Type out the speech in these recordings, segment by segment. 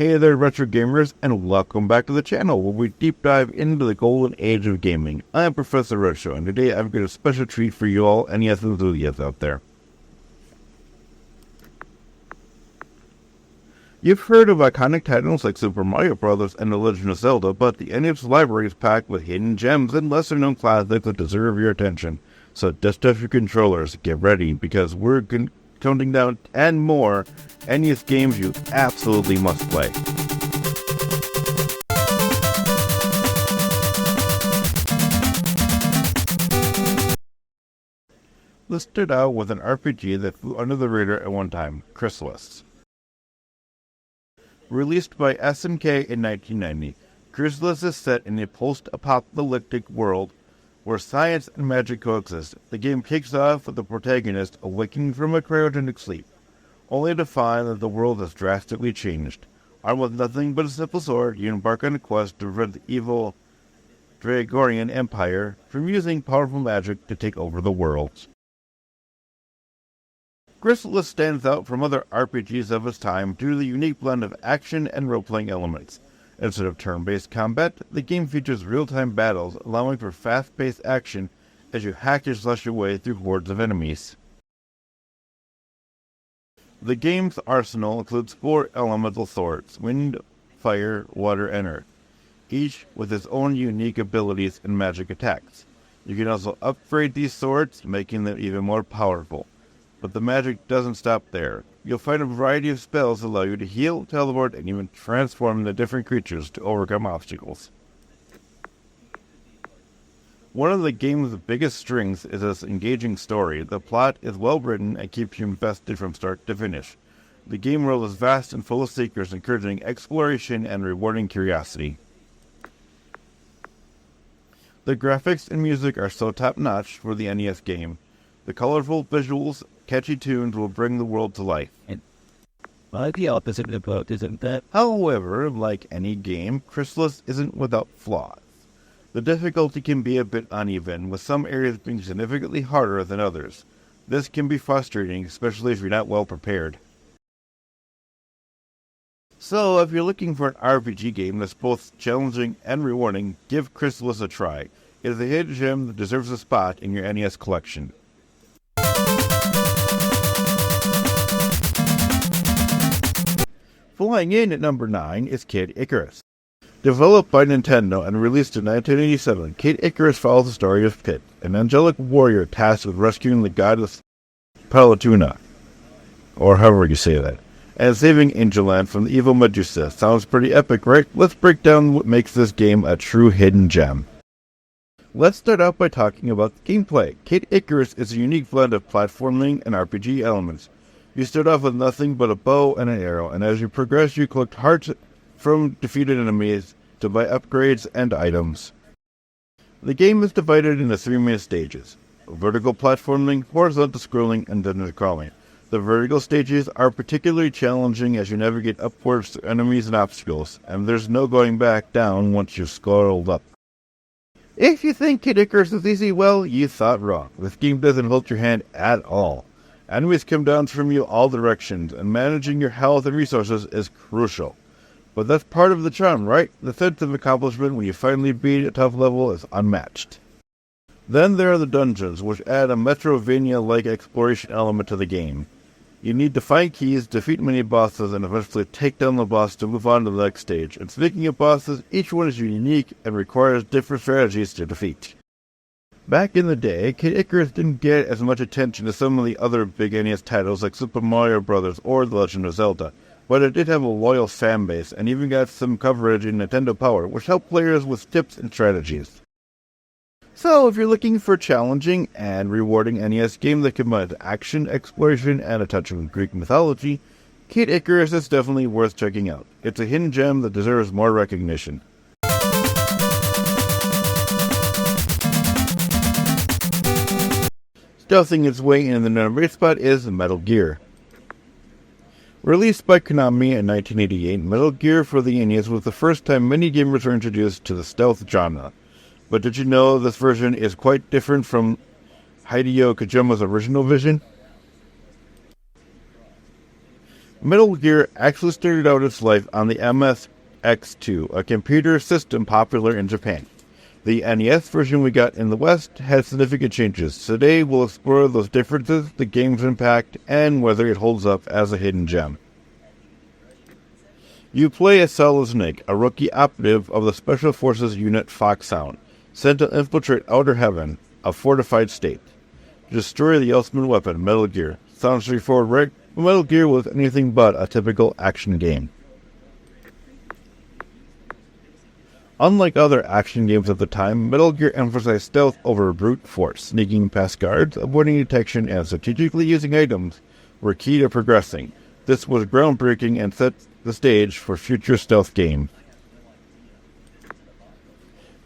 Hey there retro gamers, and welcome back to the channel where we deep dive into the golden age of gaming. I am Professor Retro, and today I've got a special treat for you all NES enthusiasts out there. You've heard of iconic titles like Super Mario Bros. And The Legend of Zelda, but the NES library is packed with hidden gems and lesser known classics that deserve your attention. So dust off your controllers, get ready, because we're counting down 10 more NES games you absolutely must play. Let's start out with an RPG that flew under the radar at one time, Crystalis. Released by SNK in 1990, Crystalis is set in a post-apocalyptic world where science and magic coexist. The game kicks off with the protagonist awakening from a cryogenic sleep, only to find that the world has drastically changed. Armed with nothing but a simple sword, you embark on a quest to prevent the evil Dragorian Empire from using powerful magic to take over the world. Crystalis stands out from other RPGs of its time due to the unique blend of action and role-playing elements. Instead of turn-based combat, the game features real-time battles, allowing for fast-paced action as you hack and slash your way through hordes of enemies. The game's arsenal includes 4 elemental swords: wind, fire, water, and earth, each with its own unique abilities and magic attacks. You can also upgrade these swords, making them even more powerful. But the magic doesn't stop there. You'll find a variety of spells that allow you to heal, teleport, and even transform into different creatures to overcome obstacles. One of the game's biggest strengths is its engaging story. The plot is well written and keeps you invested from start to finish. The game world is vast and full of secrets, encouraging exploration and rewarding curiosity. The graphics and music are so top-notch for the NES game. The colorful visuals, catchy tunes will bring the world to life. The opposite about isn't that? However, like any game, Crystalis isn't without flaws. The difficulty can be a bit uneven, with some areas being significantly harder than others. This can be frustrating, especially if you're not well prepared. So, if you're looking for an RPG game that's both challenging and rewarding, give Crystalis a try. It is a hidden gem that deserves a spot in your NES collection. Flying in at number 9 is Kid Icarus. Developed by Nintendo and released in 1987, Kid Icarus follows the story of Pit, an angelic warrior tasked with rescuing the goddess Palatuna, or however you say that, and saving Angeland from the evil Medusa. Sounds pretty epic, right? Let's break down what makes this game a true hidden gem. Let's start out by talking about the gameplay. Kid Icarus is a unique blend of platforming and RPG elements. You start off with nothing but a bow and an arrow, and as you progress you collect hearts from defeated enemies to buy upgrades and items. The game is divided into 3 main stages: vertical platforming, horizontal scrolling, and dungeon crawling. The vertical stages are particularly challenging as you navigate upwards to enemies and obstacles, and there's no going back down once you've scrolled up. If you think Kid Icarus is easy, well, you thought wrong. This game doesn't hold your hand at all. Enemies come down from you all directions, and managing your health and resources is crucial. But that's part of the charm, right? The sense of accomplishment when you finally beat a tough level is unmatched. Then there are the dungeons, which add a Metroidvania-like exploration element to the game. You need to find keys, defeat many bosses, and eventually take down the boss to move on to the next stage. And speaking of bosses, each one is unique and requires different strategies to defeat. Back in the day, Kid Icarus didn't get as much attention as some of the other big NES titles like Super Mario Bros. Or The Legend of Zelda, but it did have a loyal fanbase and even got some coverage in Nintendo Power, which helped players with tips and strategies. So, if you're looking for a challenging and rewarding NES game that combines action, exploration, and a touch of Greek mythology, Kid Icarus is definitely worth checking out. It's a hidden gem that deserves more recognition. Stealthing its way in the number 8 spot is Metal Gear. Released by Konami in 1988, Metal Gear for the NES was the first time many gamers were introduced to the stealth genre. But did you know this version is quite different from Hideo Kojima's original vision? Metal Gear actually started out its life on the MSX2, a computer system popular in Japan. The NES version we got in the West had significant changes. Today we'll explore those differences, the game's impact, and whether it holds up as a hidden gem. You play as Solid Snake, a rookie operative of the Special Forces Unit Foxhound, sent to infiltrate Outer Heaven, a fortified state. To destroy the ultimate weapon, Metal Gear. Sounds straightforward, right? But Metal Gear was anything but a typical action game. Unlike other action games at the time, Metal Gear emphasized stealth over brute force. Sneaking past guards, avoiding detection, and strategically using items were key to progressing. This was groundbreaking and set the stage for future stealth games.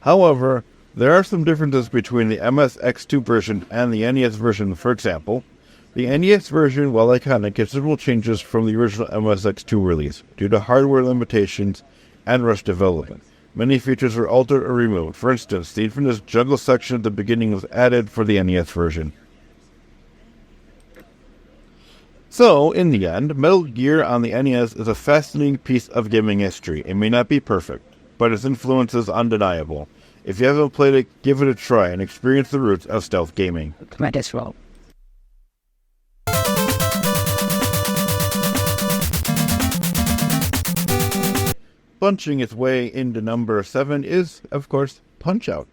However, there are some differences between the MSX2 version and the NES version. For example, the NES version, while iconic, considerable changes from the original MSX2 release due to hardware limitations and rush development. Many features were altered or removed. For instance, the infamous jungle section at the beginning was added for the NES version. So, in the end, Metal Gear on the NES is a fascinating piece of gaming history. It may not be perfect, but its influence is undeniable. If you haven't played it, give it a try and experience the roots of stealth gaming. Credits roll. Punching its way into number 7 is, of course, Punch-Out!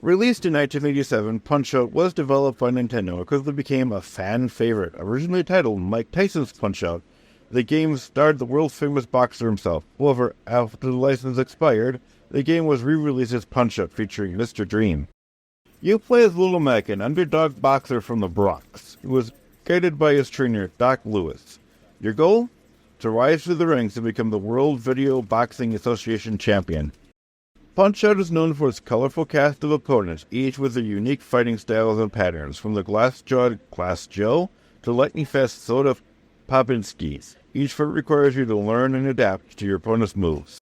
Released in 1987, Punch-Out! Was developed by Nintendo and quickly became a fan favorite. Originally titled Mike Tyson's Punch-Out!, the game starred the world-famous boxer himself. However, after the license expired, the game was re-released as Punch-Out! Featuring Mr. Dream. You play as Little Mac, an underdog boxer from the Bronx, who was guided by his trainer, Doc Lewis. Your goal? To rise through the ranks and become the World Video Boxing Association champion. Punch-Out! Is known for its colorful cast of opponents, each with their unique fighting styles and patterns, from the glass-jawed Glass Joe to lightning-fast Soda Popinskis. Each fight requires you to learn and adapt to your opponent's moves.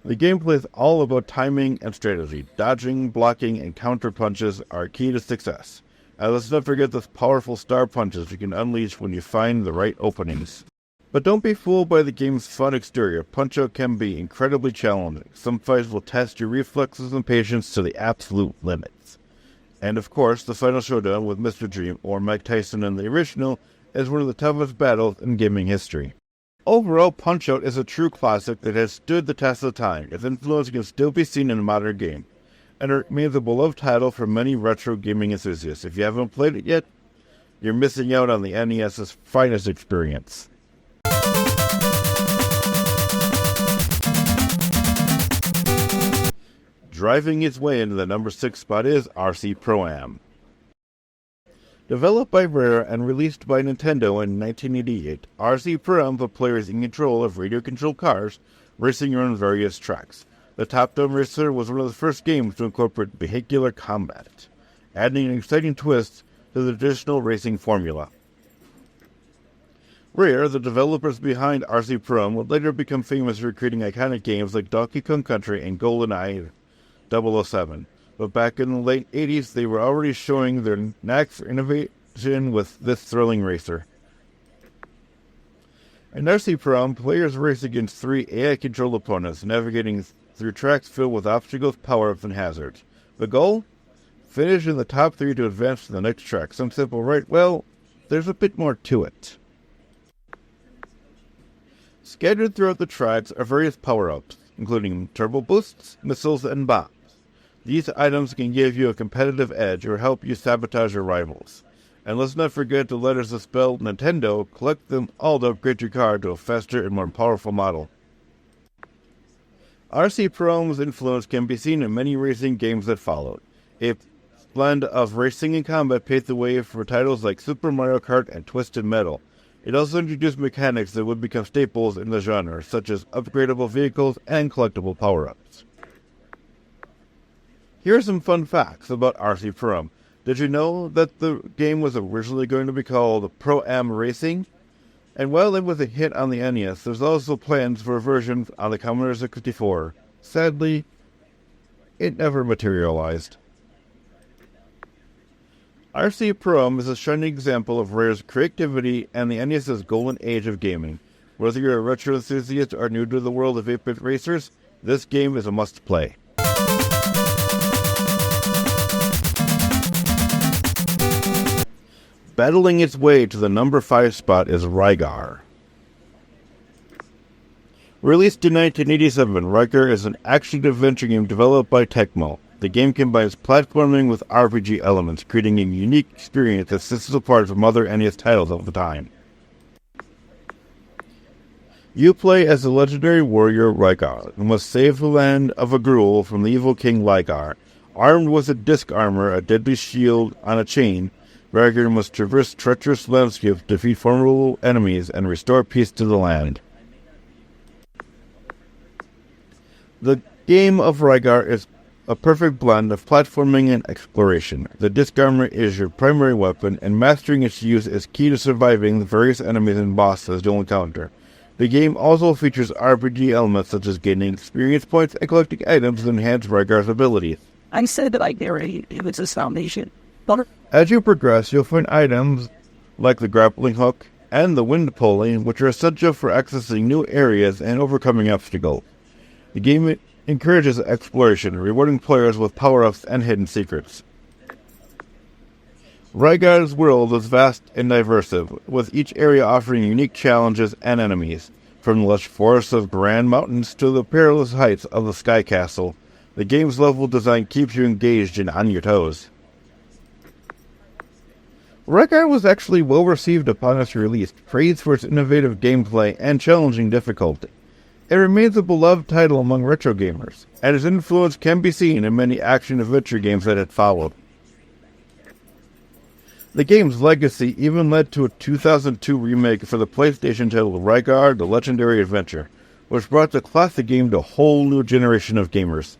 The gameplay is all about timing and strategy. Dodging, blocking, and counter punches are key to success. And let's not forget those powerful star punches you can unleash when you find the right openings. But don't be fooled by the game's fun exterior. Punch-Out! Can be incredibly challenging. Some fights will test your reflexes and patience to the absolute limits. And of course, the final showdown with Mr. Dream, or Mike Tyson in the original, is one of the toughest battles in gaming history. Overall, Punch-Out! Is a true classic that has stood the test of time. Its influence can still be seen in a modern game, and it remains a beloved title for many retro gaming enthusiasts. If you haven't played it yet, you're missing out on the NES's finest experience. Driving its way into the number 6 spot is RC Pro-Am. Developed by Rare and released by Nintendo in 1988, RC Pro-Am put players in control of radio-controlled cars racing around various tracks. The top-down racer was one of the first games to incorporate vehicular combat, adding an exciting twist to the traditional racing formula. Rare, the developers behind RC Pro-Am, would later become famous for creating iconic games like Donkey Kong Country and GoldenEye 007. But back in the late 80s, they were already showing their knack for innovation with this thrilling racer. In RC Pro-Am, players race against 3 AI-controlled opponents, navigating through tracks filled with obstacles, power-ups, and hazards. The goal? Finish in the top 3 to advance to the next track. Some simple, right? Well, there's a bit more to it. Scattered throughout the tracks are various power-ups, including turbo boosts, missiles, and bombs. These items can give you a competitive edge or help you sabotage your rivals. And let's not forget the letters that spell Nintendo. Collect them all to upgrade your car to a faster and more powerful model. RC Pro-Am's influence can be seen in many racing games that followed. A blend of racing and combat paved the way for titles like Super Mario Kart and Twisted Metal. It also introduced mechanics that would become staples in the genre, such as upgradable vehicles and collectible power-ups. Here are some fun facts about RC Pro-Am. Did you know that the game was originally going to be called Pro-Am Racing? And while it was a hit on the NES, there's also plans for a version on the Commodore 64. Sadly, it never materialized. RC Pro-Am is a shining example of Rare's creativity and the NES's golden age of gaming. Whether you're a retro enthusiast or new to the world of 8-bit racers, this game is a must-play. Battling its way to the number 5 spot is Rygar. Released in 1987, Rygar is an action-adventure game developed by Tecmo. The game combines platforming with RPG elements, creating a unique experience that sets it apart from other NES titles of the time. You play as the legendary warrior Rygar and must save the land of Agrul from the evil king Rygar. Armed with a disc armor, a deadly shield on a chain, Rygar must traverse treacherous landscapes, defeat formidable enemies, and restore peace to the land. The game of Rygar is a perfect blend of platforming and exploration. The disc armor is your primary weapon, and mastering its use is key to surviving the various enemies and bosses you'll encounter. The game also features RPG elements such as gaining experience points and collecting items that enhance Rygar's abilities. I said that it was a foundation. As you progress, you'll find items like the grappling hook and the wind pulley, which are essential for accessing new areas and overcoming obstacles. The game encourages exploration, rewarding players with power-ups and hidden secrets. Rygar's world is vast and diverse, with each area offering unique challenges and enemies. From the lush forests of Grand Mountains to the perilous heights of the Sky Castle, the game's level design keeps you engaged and on your toes. Rygar was actually well received upon its release, praised for its innovative gameplay and challenging difficulty. It remains a beloved title among retro gamers, and its influence can be seen in many action-adventure games that had followed. The game's legacy even led to a 2002 remake for the PlayStation titled Rygar: The Legendary Adventure, which brought the classic game to a whole new generation of gamers.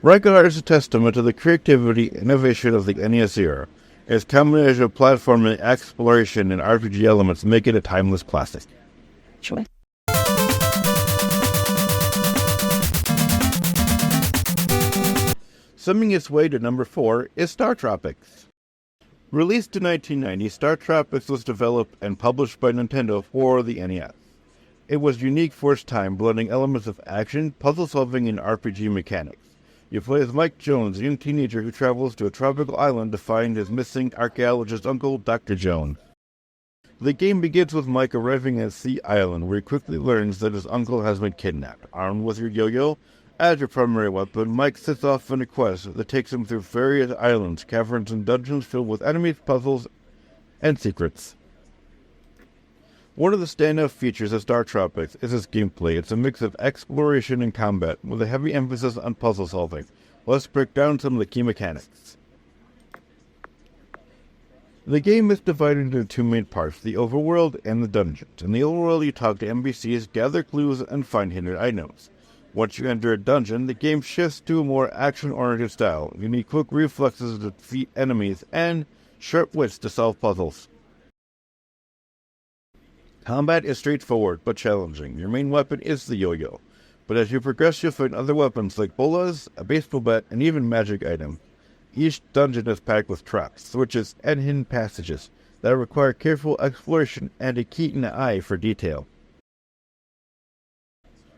Rygar is a testament to the creativity and innovation of the NES era. Its combination of platforming, exploration, and RPG elements make it a timeless classic. Sure. Summing its way to number 4 is Star Tropics. Released in 1990, Star Tropics was developed and published by Nintendo for the NES. It was unique for its time, blending elements of action, puzzle-solving, and RPG mechanics. You play as Mike Jones, a young teenager who travels to a tropical island to find his missing archaeologist uncle, Dr. Jones. The game begins with Mike arriving at Sea Island, where he quickly learns that his uncle has been kidnapped. Armed with your yo-yo as your primary weapon, Mike sets off on a quest that takes him through various islands, caverns, and dungeons filled with enemies, puzzles, and secrets. One of the standout features of Star Tropics is its gameplay. It's a mix of exploration and combat, with a heavy emphasis on puzzle solving. Let's break down some of the key mechanics. The game is divided into two main parts, the overworld and the dungeons. In the overworld, you talk to NPCs, gather clues, and find hidden items. Once you enter a dungeon, the game shifts to a more action-oriented style. You need quick reflexes to defeat enemies and sharp wits to solve puzzles. Combat is straightforward but challenging. Your main weapon is the yo-yo, but as you progress you'll find other weapons like bolas, a baseball bat, and even magic items. Each dungeon is packed with traps, switches, and hidden passages that require careful exploration and a keen eye for detail.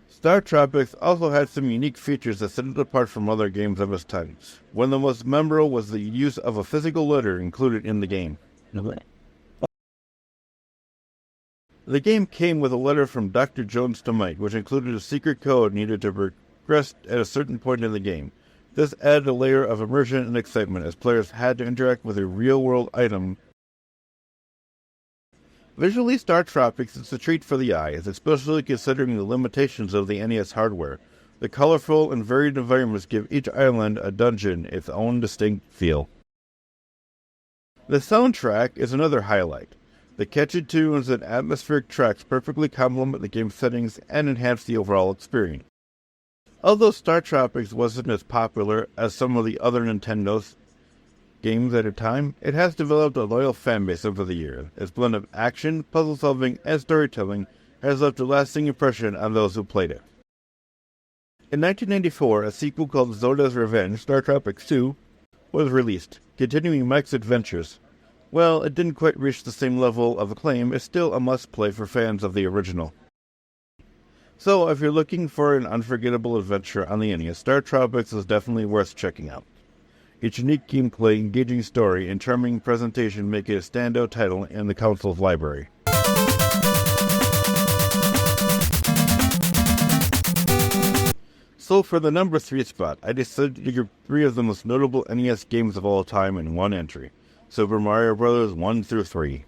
Star Tropics also had some unique features that set it apart from other games of its time. One of the most memorable was the use of a physical letter included in the game. The game came with a letter from Dr. Jones to Mike, which included a secret code needed to progress at a certain point in the game. This added a layer of immersion and excitement as players had to interact with a real-world item. Visually, Star Tropics is a treat for the eye, especially considering the limitations of the NES hardware. The colorful and varied environments give each island a dungeon its own distinct feel. The soundtrack is another highlight. The catchy tunes and atmospheric tracks perfectly complement the game's settings and enhance the overall experience. Although Star Tropics wasn't as popular as some of the other Nintendo's games at the time, it has developed a loyal fanbase over the years. Its blend of action, puzzle solving, and storytelling has left a lasting impression on those who played it. In 1994, a sequel called Zoda's Revenge, Star Tropics 2, was released, continuing Mike's adventures. While it didn't quite reach the same level of acclaim, it's still a must-play for fans of the original. So, if you're looking for an unforgettable adventure on the NES, Tropics is definitely worth checking out. Its unique gameplay, engaging story, and charming presentation make it a standout title in the console's library. So for the number 3 spot, I decided to group 3 of the most notable NES games of all time in one entry, Super Mario Bros. 1 through 3.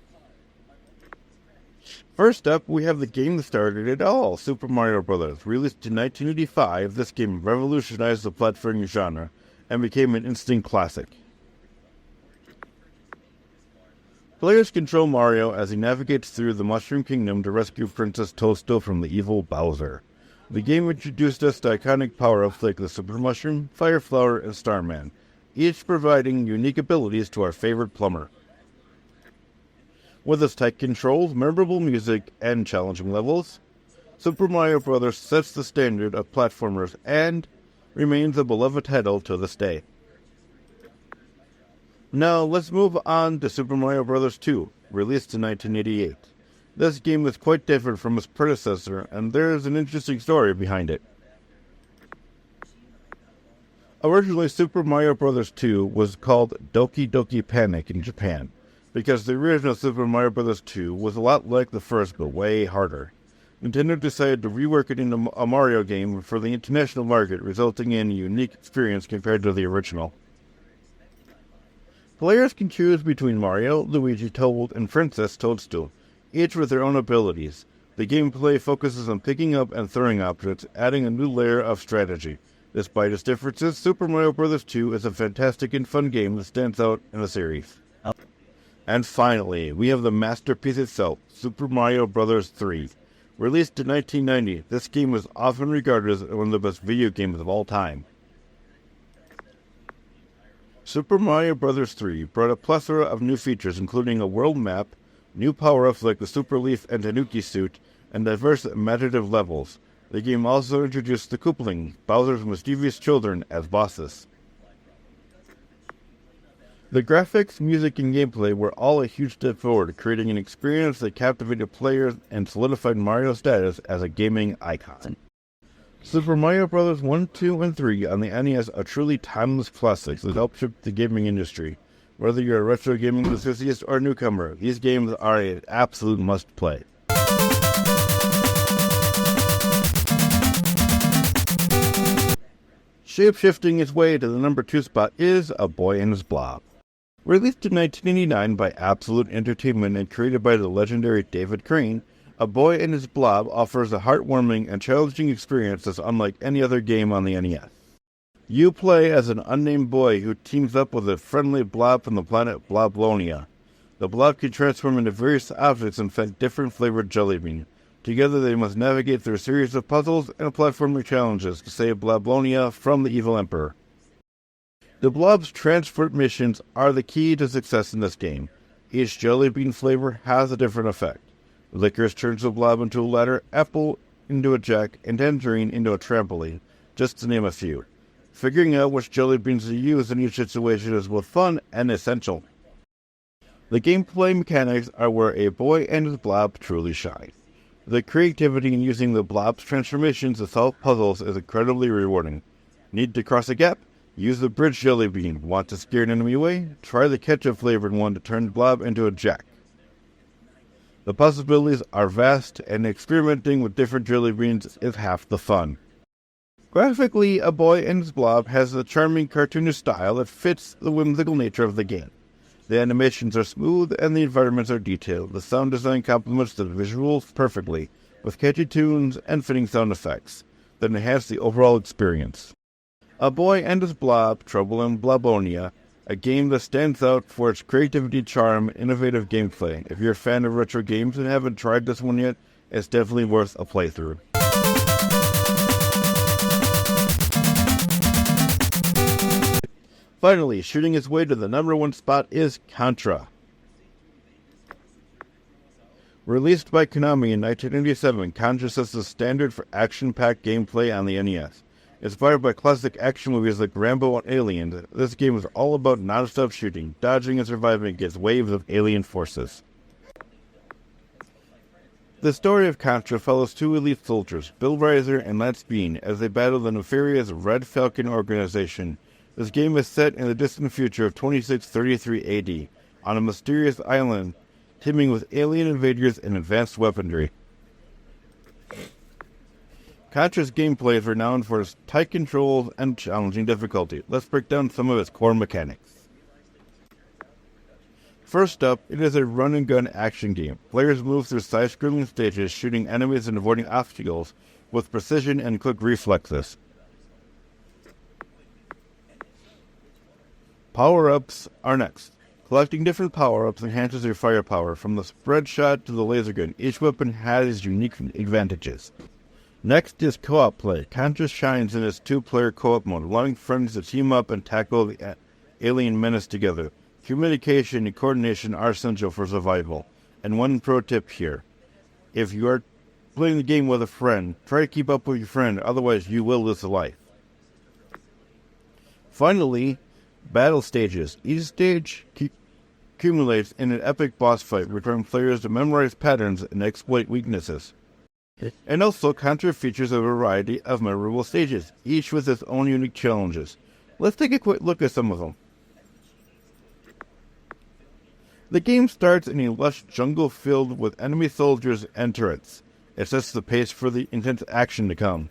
First up, we have the game that started it all, Super Mario Bros. Released in 1985, this game revolutionized the platforming genre and became an instant classic. Players control Mario as he navigates through the Mushroom Kingdom to rescue Princess Toadstool from the evil Bowser. The game introduced us to iconic power-ups like the Super Mushroom, Fire Flower, and Starman, each providing unique abilities to our favorite plumber. With its tight controls, memorable music, and challenging levels, Super Mario Bros. Sets the standard of platformers and remains a beloved title to this day. Now, let's move on to Super Mario Bros. 2, released in 1988. This game is quite different from its predecessor, and there is an interesting story behind it. Originally, Super Mario Bros. 2 was called Doki Doki Panic in Japan, because the original Super Mario Bros. 2 was a lot like the first, but way harder. Nintendo decided to rework it into a Mario game for the international market, resulting in a unique experience compared to the original. Players can choose between Mario, Luigi, Toad, and Princess Toadstool, each with their own abilities. The gameplay focuses on picking up and throwing objects, adding a new layer of strategy. Despite its differences, Super Mario Bros. 2 is a fantastic and fun game that stands out in the series. And finally, we have the masterpiece itself, Super Mario Bros. 3. Released in 1990, this game was often regarded as one of the best video games of all time. Super Mario Bros. 3 brought a plethora of new features, including a world map, new power-ups like the Super Leaf and Tanuki suit, and diverse imaginative levels. The game also introduced the Koopling, Bowser's mischievous children, as bosses. The graphics, music, and gameplay were all a huge step forward, creating an experience that captivated players and solidified Mario's status as a gaming icon. Super Mario Bros. 1, 2, and 3 on the NES are truly timeless classics that helped shape the gaming industry. Whether you're a retro gaming enthusiast or a newcomer, these games are an absolute must-play. Shape-shifting its way to the number 2 spot is A Boy and His Blob. Released in 1989 by Absolute Entertainment and created by the legendary David Crane, A Boy and His Blob offers a heartwarming and challenging experience that's unlike any other game on the NES. You play as an unnamed boy who teams up with a friendly blob from the planet Bloblonia. The blob can transform into various objects and find different flavored jelly beans. Together they must navigate through a series of puzzles and platforming challenges to save Bloblonia from the evil emperor. The blob's transport missions are the key to success in this game. Each jelly bean flavor has a different effect. Licorice turns the blob into a ladder, apple into a jack, and tangerine into a trampoline, just to name a few. Figuring out which jelly beans to use in each situation is both fun and essential. The gameplay mechanics are where A Boy and His Blob truly shine. The creativity in using the blob's transformations to solve puzzles is incredibly rewarding. Need to cross a gap? Use the bridge jelly bean. Want to scare an enemy away? Try the ketchup flavored one to turn the blob into a jack. The possibilities are vast, and experimenting with different jelly beans is half the fun. Graphically, A Boy and His Blob has a charming cartoonish style that fits the whimsical nature of the game. The animations are smooth and the environments are detailed. The sound design complements the visuals perfectly, with catchy tunes and fitting sound effects that enhance the overall experience. A Boy and His Blob, Trouble in Blobonia, a game that stands out for its creativity, charm, and innovative gameplay. If you're a fan of retro games and haven't tried this one yet, it's definitely worth a playthrough. Finally, shooting its way to the number 1 spot is Contra. Released by Konami in 1987, Contra sets the standard for action-packed gameplay on the NES. Inspired by classic action movies like Rambo and Alien, this game is all about non-stop shooting, dodging, and surviving against waves of alien forces. The story of Contra follows two elite soldiers, Bill Reiser and Lance Bean, as they battle the nefarious Red Falcon organization. This game is set in the distant future of 2633 AD, on a mysterious island teeming with alien invaders and advanced weaponry. Contra's gameplay is renowned for its tight controls and challenging difficulty. Let's break down some of its core mechanics. First up, it is a run-and-gun action game. Players move through side-scrolling stages, shooting enemies and avoiding obstacles with precision and quick reflexes. Power-ups are next. Collecting different power-ups enhances your firepower. From the spread shot to the laser gun, each weapon has unique advantages. Next is co-op play. Contra shines in its two-player co-op mode, allowing friends to team up and tackle the alien menace together. Communication and coordination are essential for survival. And one pro tip here. If you are playing the game with a friend, try to keep up with your friend, otherwise you will lose a life. Finally, battle stages. Each stage accumulates in an epic boss fight, requiring players to memorize patterns and exploit weaknesses. And also, Contra features a variety of memorable stages, each with its own unique challenges. Let's take a quick look at some of them. The game starts in a lush jungle filled with enemy soldiers and turrets. It sets the pace for the intense action to come.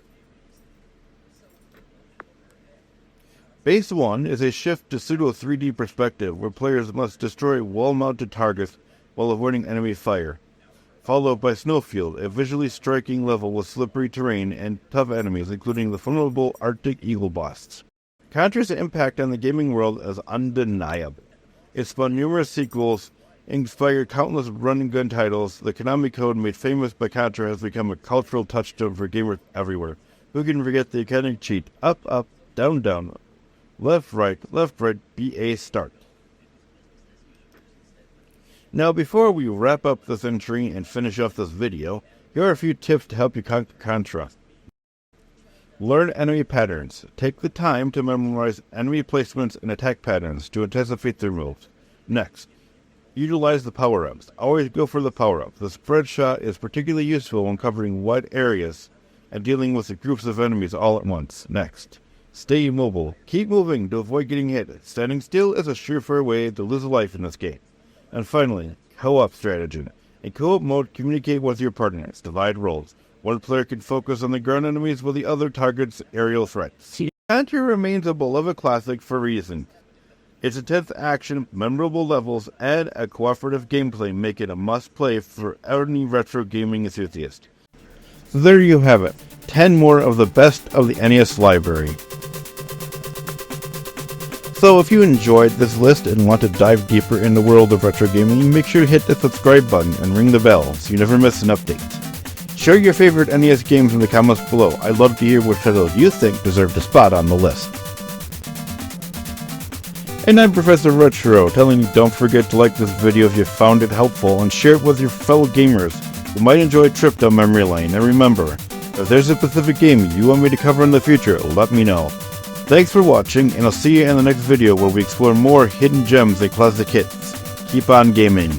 Base 1 is a shift to pseudo 3D perspective, where players must destroy wall-mounted targets while avoiding enemy fire. Followed by Snowfield, a visually striking level with slippery terrain and tough enemies, including the formidable Arctic Eagle boss. Contra's impact on the gaming world is undeniable. It spawned numerous sequels, inspired countless run-and-gun titles. The Konami code made famous by Contra has become a cultural touchstone for gamers everywhere. Who can forget the iconic cheat, up, up, down, down, left, right, BA start. Now, before we wrap up this entry and finish off this video, here are a few tips to help you conquer Contra. Learn enemy patterns. Take the time to memorize enemy placements and attack patterns to anticipate their moves. Next, utilize the power-ups. Always go for the power-up. The spread shot is particularly useful when covering wide areas and dealing with the groups of enemies all at once. Next, stay immobile. Keep moving to avoid getting hit. Standing still is a surefire way to lose a life in this game. And finally, co-op strategy. In co-op mode, communicate with your partners. Divide roles. One player can focus on the ground enemies while the other targets aerial threats. Contra remains a beloved classic for a reason. Its intense action, memorable levels, and a cooperative gameplay make it a must-play for any retro gaming enthusiast. So there you have it. 10 more of the best of the NES library. So if you enjoyed this list and want to dive deeper in the world of retro gaming, make sure to hit the subscribe button and ring the bell so you never miss an update. Share your favorite NES games in the comments below. I'd love to hear which titles you think deserve a spot on the list. And I'm Professor Retro, telling you don't forget to like this video if you found it helpful and share it with your fellow gamers who might enjoy a trip down memory lane. And remember, if there's a specific game you want me to cover in the future, let me know. Thanks for watching, and I'll see you in the next video where we explore more hidden gems and classic hits. Keep on gaming.